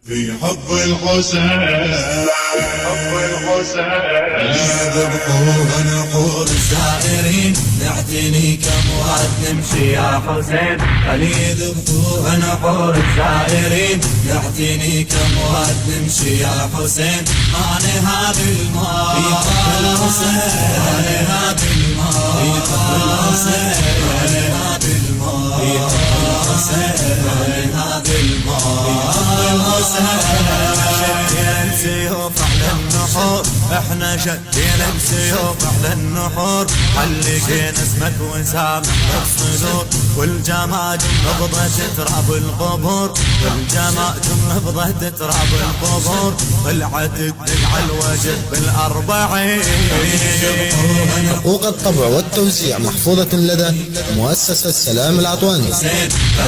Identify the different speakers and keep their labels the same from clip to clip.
Speaker 1: في حب الحسين
Speaker 2: يذبحوه نحور الزائرين نعتني كمواد نمشي يا حسين. يذبحوه نحور الزائرين نعتني كمواد نمشي يا حسين. ما نهاب الماء في حب الحسين، ما نهاب الماء في حب الحسين، ما نهاب الماء في حب الحسين، ما نهاب الماء في حب الحسين. شدينا السيوف على النحور، احنا شدينا السيوف على النحور، حلقين اسمك وسامح الصدور، والجماجم نبضة تراب القبور، والجماجم نبضة تراب القبور، طلعت الدق على الوجه بالأربعين.
Speaker 3: حقوق الطبع والتوزيع محفوظة لدى مؤسسة السلام العطواني.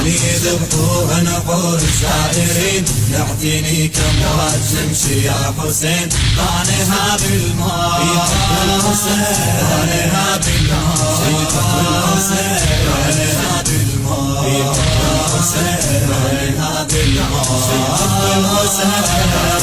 Speaker 2: يذبحوه نحور الزائرين نعتني كمواد نمشي يا حسين. ما نهاب الماء في حب الحسين، ما نهاب الماء في حب الحسين، ما نهاب الماء في حب الحسين، ما نهاب الماء في حب الحسين.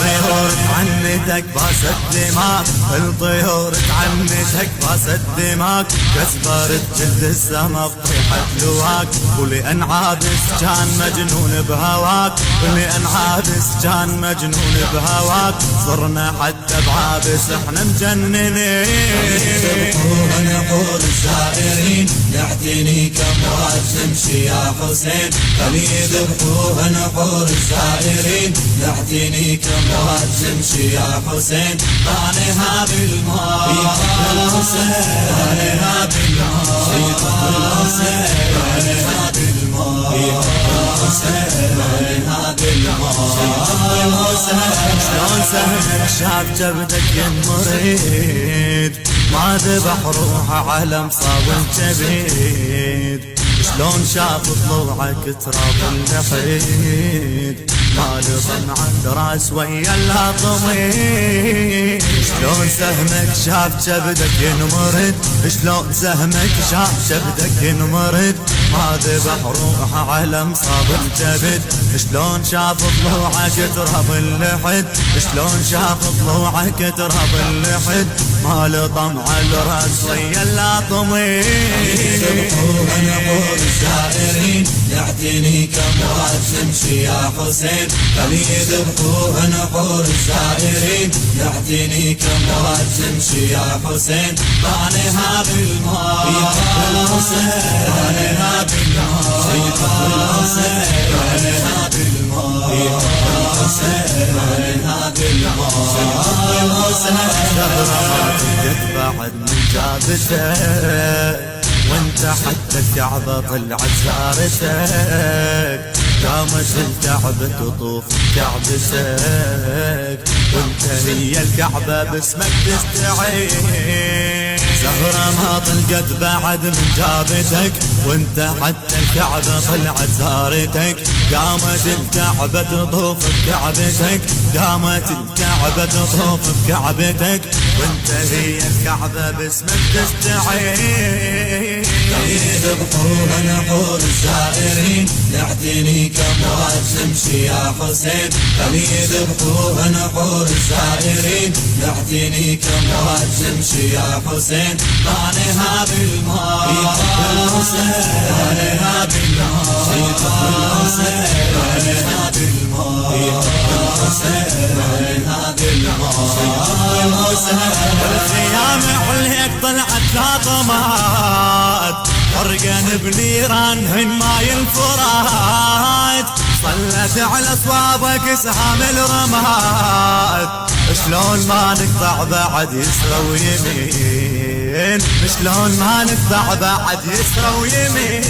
Speaker 2: طيور عنتك باس الدماء، الطيور تعنتك باس الدماء، كسبرت جلد السما بطيحة لواك، ولأن عابس كان مجنون بهواك، ولأن عابس كان مجنون بهواك، صرنا حتى بعابس احنا مجننين. يذبحوه نحور الزائرين نعتني كمواد نمشي يا حسين. يذبحوه نحور الزائرين نعتني كمواد نمشي يا حسين. ما نهاب الماء في حب الحسين، ما نهاب الماء في حب الحسين، ما نهاب الماء في حب الحسين، ما نهاب الماء في حب الحسين. شلون سهمك شاف جبدك ينمريد، ما ذبح روحه على مصاب الجبيد، شلون شاف طلوعك تراب اللحيد، ما لطم عند راس ويا الهضميد. شلون سهمك شاف جبدك ينمرد، شلون سهمك شاف جبدك ينمرد، ما ذبح روحه على مصاب الجبد، شلون شاف طلوعك تراب اللحد، شلون شاف طلوعك تراب اللحد، ما لطم على الراس ويا الهضميد. يذبحوه نحور الزائرين نعتني كمواد نمشي يا حسين. يذبحوه نحور الزائرين نعتني كمواد نمشي يا حسين. ما نهاب الماء في حب الحسين، ما نهاب الماء في حب الحسين، ما نهاب الماء في حب الحسين، ما نهاب الماء في حب الحسين. شهرة بعد من جابتك، وانت حتى الكعبة طلعت زارتك، قامت الكعبة تطوف كعبتك، وانت هي الكعبة باسمك تستعين. زهرة ما طلقت بعد من جابتك، وانت حتى الكعبة طلعت زارتك، قامت الكعبة تطوف بكعبتك، قامت الكعبة تطوف بكعبتك، وانت هي الكعبة باسمك تستعين. يذبحوه نحور الزائرين نعتني كمواد نمشي يا حسين. يذبحوه نحور الزائرين نعتني كمواد نمشي يا حسين. ما نهاب الماء في حب الحسين، ما نهاب الماء في حب الحسين، ما نهاب الماء في حب الحسين، ما نهاب الماء في حب الحسين. والخيام عليك طلعت لاطمات، فرقان بنيرانهن ماي الفرات، صلت على صوابك سهام الرماد، شلون ما نقطع بعد يسرى ويمين، شلون ما نقطع بعد يسرى ويمين.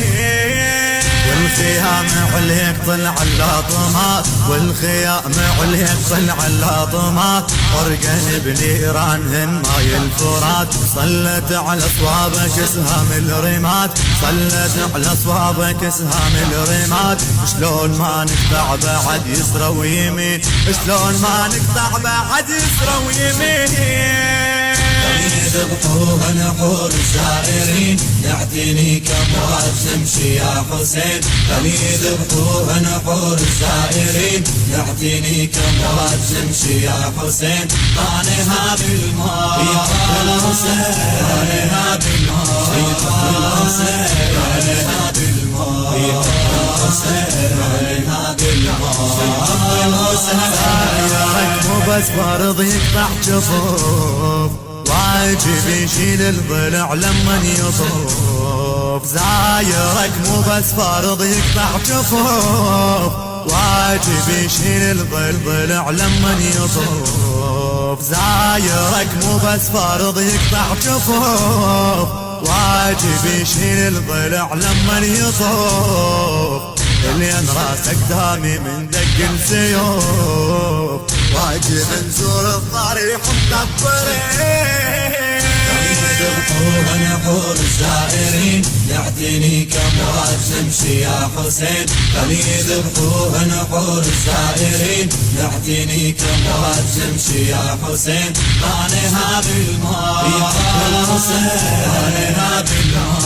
Speaker 2: والخيام عليك طلع اللاطمات، والخيام عليك طلع اللاطمات، فرقان بنيرانهن ماي الفرات، صلت على صوابك سهام الرماد، صلت على صوابك سهام الرماد، شلون ما نقطع بعد يسرى ويمين، شلون ما نقطع بعد يسرى ويمين. يذبحوها نحور الزائرين يعطيني كموات تمشي يا حسين. يذبحوها نحور الزائرين يعطيني كموات تمشي يا حسين. طعنها بالماء الحسين، طعنها بالماء الحسين، طعنها بالماء الحسين، طعنها بالماء الحسين.
Speaker 4: مو بس فرض يقطع جفوف، واجب يشيل الضلع لمن يطوف. زايرك مو بس فرض يقطع جفوف، واجب يشيل الضلع لمن يطوف. زايرك مو بس فرض يقطع جفوف، واجب يشيل الضلع لمن يطوف. لين راسك دامي من دق السيوف، واجب نزور الضريح مدبرين.
Speaker 2: يذبحوها نحور الزائرين يعطيني كموات تمشي يا حسين. يذبحوها نحور الزائرين يعطيني كموات تمشي يا حسين. طعنها بالماء الحسين، طعنها بالماء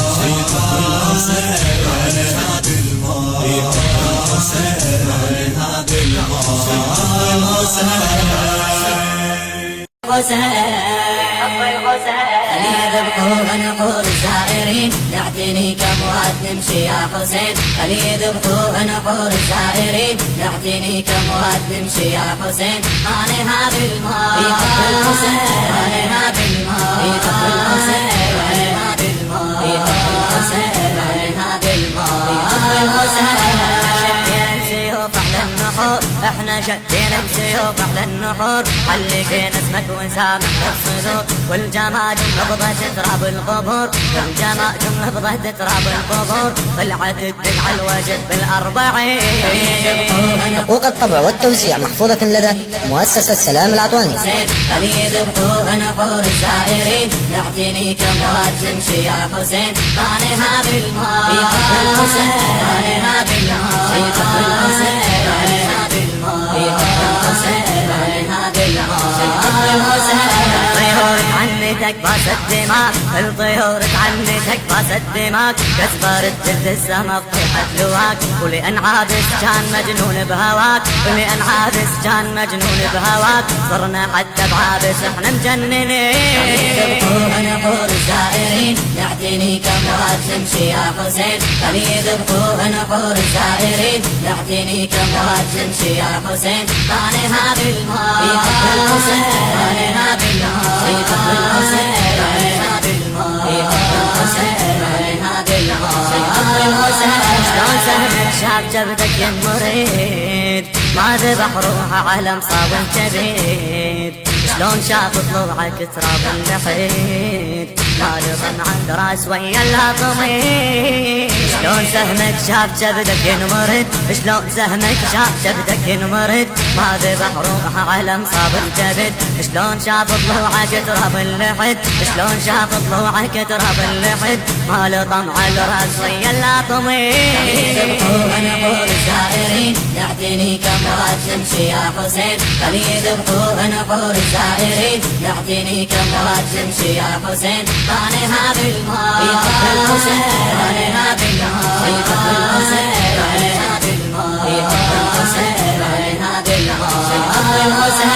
Speaker 2: الحسين، طعنها بالماء الحسين، طعنها بالماء الحسين. يذبحوها نحور الزائرين يعطيني كموات نمشي يا حسين. يذبحوها نحور الزائرين يعطيني كموات نمشي يا حسين. طعنها بالماء الحسين، طعنها بالماء الحسين، طعنها بالماء الحسين، طعنها بالماء الحسين. على النحور احنا شدينا السيوف على النحور، حلقين اسمك وسامح الصدور. والجماعة نبضة تراب القبور، والجماعة نبضة تراب القبور. طلعت الدمع الوجد بالأربعين.
Speaker 5: حقوق الطبع والتوزيع محفوظة لدى مؤسسة السلام العطواني.
Speaker 2: يذبحوها نحور الزائرين يعطيني كموات تمشي يا حسين. طعنها بالماء الحسين، طعنها بالماء الحسين، طعنها بالماء الحسين، طعنها بالماء الحسين. طيور تعنتك باس الدماء، الطيور تعنتك باس الدماء. كسبرت جلد السما بطيحة لواك، ولأن عابس كان مجنون بهواك، ولأن عابس كان مجنون بهواك. صرنا حتى بعابس احنا مجننين. يذبحوها نحور الزائرين يعطيني كموات تمشي يا حسين. يذبحوها نحور الزائرين يعطيني كموات تمشي يا حسين. طعنها بالماء الحسين، طعنها بالماء الحسين، طعنها بالماء الحسين، طعنها بالماء الحسين. شلون سهمك شاب جبدك ينمريد، ما ذبح روحه على مصاب كبير. شلون شاف طلوعك تراب اللحيد، ما لطم عند راس ويا الهطمين. شلون سهمك شاف جبدك ينمرد، شلون سهمك شاف جبدك ينمرد. ما ذبح روحه على مصاب الجبد، شلون شاف طلوعك تراب اللحد. شلون شاف طلوعك تراب اللحد، ما لطم على راس ويا الهطمين. يذبحوها نحور الزائرين يعطيني كموات تمشي يا حسين. يذبحوها نحور الزائرين يعطيني كموات تمشي يا حسين. طعنها بالماء الحسين، طعنها بالماء الحسين، طعنها بالماء الحسين، طعنها بالماء الحسين.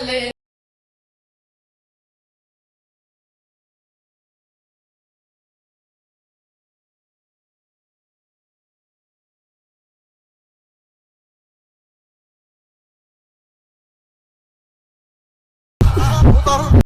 Speaker 6: خلينا
Speaker 4: مطر